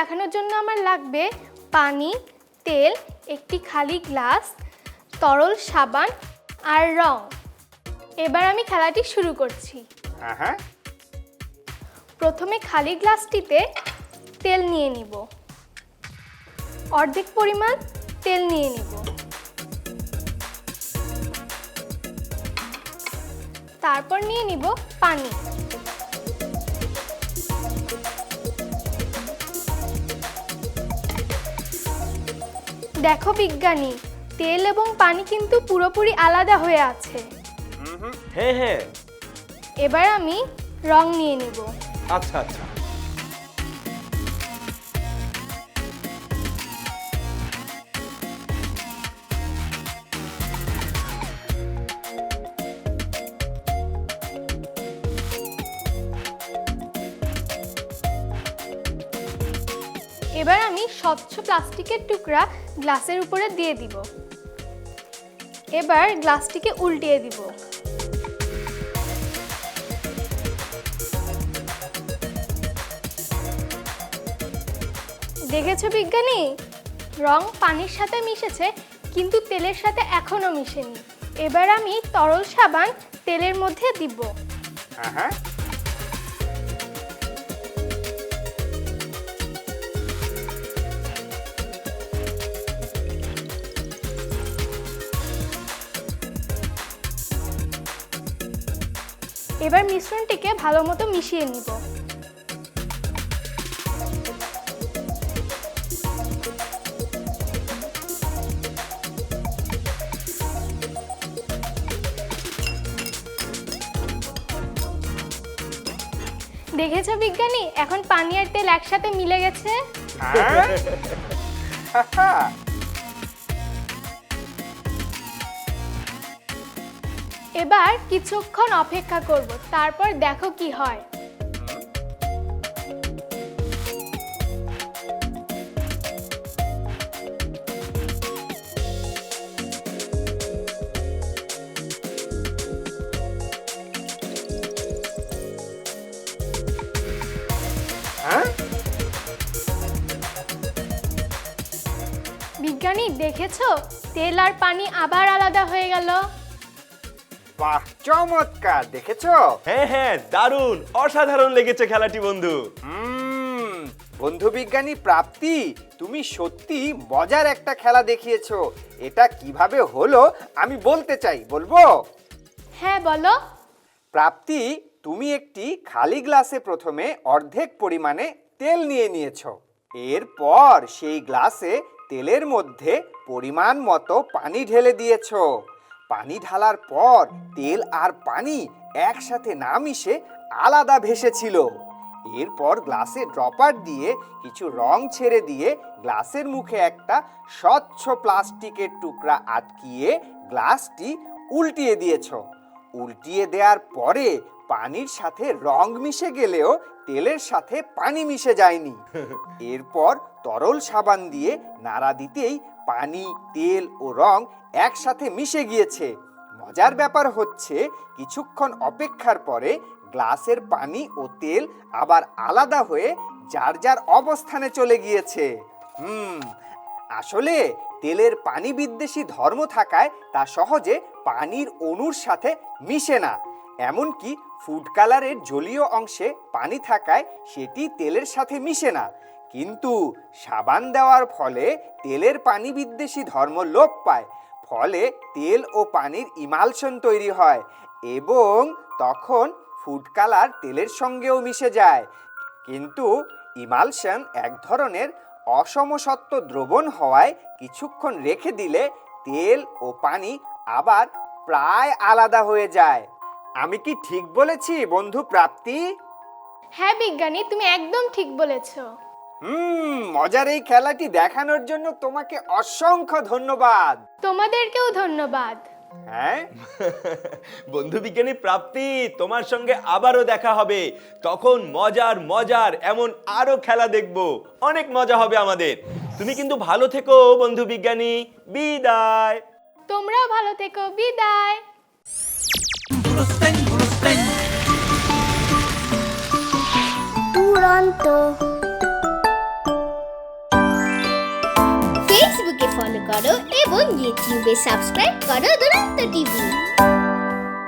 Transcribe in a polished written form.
দেখানোর জন্য আমার লাগবে পানি, তেল, একটি খালি গ্লাস, তরল সাবান আর রং। এবার আমি খেলাটি শুরু করছি। হ্যাঁ, প্রথমে খালি গ্লাসটিতে তেল নিয়ে নিব, অর্ধেক পরিমাণ তেল নিয়ে নিব। তারপর নিয়ে নিব পানি। দেখো বিজ্ঞানী, তেল এবং পানি কিন্তু পুরোপুরি আলাদা হয়ে আছে। হ্যাঁ হ্যাঁ। এবার আমি রং নিয়ে নিব। আচ্ছা আচ্ছা। এবার আমি স্বচ্ছ প্লাস্টিকের টুকরা গ্লাসের উপরে দিয়ে দিব। এবার গ্লাসটিকে উল্টিয়ে দিব। দেখেছো বিজ্ঞানী, রং পানির সাথে মিশেছে কিন্তু তেলের সাথে এখনো মিশেনি। এবার আমি তরল সাবান তেলের মধ্যে দিব। হ্যাঁ, এবার মিশ্রণটিকে ভালোমতো মিশিয়ে নিব। দেখেছো বিজ্ঞানী, এখন পানি আর তেল একসাথে মিলে গেছে। হ্যাঁ। এবার কিছুক্ষণ অপেক্ষা করব, তারপর দেখো কি হয়। বিজ্ঞানী দেখেছো, তেল আর পানি আবার আলাদা হয়ে গেল। বাহ, চমৎকার! দেখেছো? হ্যাঁ হ্যাঁ, দারুণ, অসাধারণ লেগেছে খেলাটি বন্ধু। বন্ধু বিজ্ঞানী প্রাপ্তি, তুমি সত্যি মজার একটা খেলা দেখিয়েছো। এটা কিভাবে হলো আমি বলতে চাই, বলবো? হ্যাঁ বলো। প্রাপ্তি, তুমি একটি খালি গ্লাসে প্রথমে অর্ধেক পরিমাণে তেল নিয়ে নিয়েছো। এরপর সেই গ্লাসে তেলের মধ্যে পরিমাণ মতো পানি ঢেলে দিয়েছো। পানি ঢালার পর তেল আর পানি একসাথে না মিশে আলাদা ভেসেছিল। এরপর গ্লাসে ড্রপার দিয়ে কিছু রং ছেড়ে দিয়ে গ্লাসের মুখে একটা স্বচ্ছ প্লাস্টিকের টুকরা আটকিয়ে গ্লাসটি উল্টিয়ে দিয়েছো। উল্টিয়ে দেওয়ার পরে পানির সাথে রং মিশে গেলেও তেলের সাথে পানি মিশে যায়নি। এরপর তরল সাবান দিয়ে নাড়া দিতেই পানি, তেল ও রং একসাথে মিশে গিয়েছে। মজার ব্যাপার হচ্ছে, কিছুক্ষণ অপেক্ষার পরে গ্লাসের পানি ও তেল আবার আলাদা হয়ে যার যার অবস্থানে চলে গিয়েছে। আসলে তেলের পানি বিদ্বেষী ধর্ম থাকায় তা সহজে পানির অণুর সাথে মিশে না। এমনকি ফুড কালারের জলীয় অংশে পানি থাকায় সেটি তেলের সাথে মিশে না। কিন্তু সাবান দেওয়ার ফলে তেলের পানি বিদ্বেষী ধর্ম লোপ পায়। ফলে তেল ও পানির ইমালশন তৈরি হয় এবং তখন ফুড কালার তেলের সঙ্গেও মিশে যায়। কিন্তু ইমালশন এক ধরনের অসমসত্ব দ্রবণ হওয়ায় কিছুক্ষণ রেখে দিলে তেল ও পানি আবার প্রায় আলাদা হয়ে যায়। আমি কি ঠিক বলেছি বন্ধু প্রাপ্তি? হ্যাঁ বিজ্ঞানী, তুমি একদম ঠিক বলেছো। মজার এই খেলাটি দেখানোর জন্য তোমাকে অসংখ্য ধন্যবাদ। তোমাদেরকেও ধন্যবাদ। হ্যাঁ বন্ধু বিজ্ঞানী প্রাপ্তি, তোমার সঙ্গে আবারও দেখা হবে। তখন মজার মজার এমন আরো খেলা দেখব, অনেক মজা হবে আমাদের। তুমি কিন্তু ভালো থেকো বন্ধু বিজ্ঞানী। বিদায়। তোমরাও ভালো থেকো। বিদায়। দুরন্ত। করো এবং ইউটিউবে সাবস্ক্রাইব করো দুরন্ত টিভি।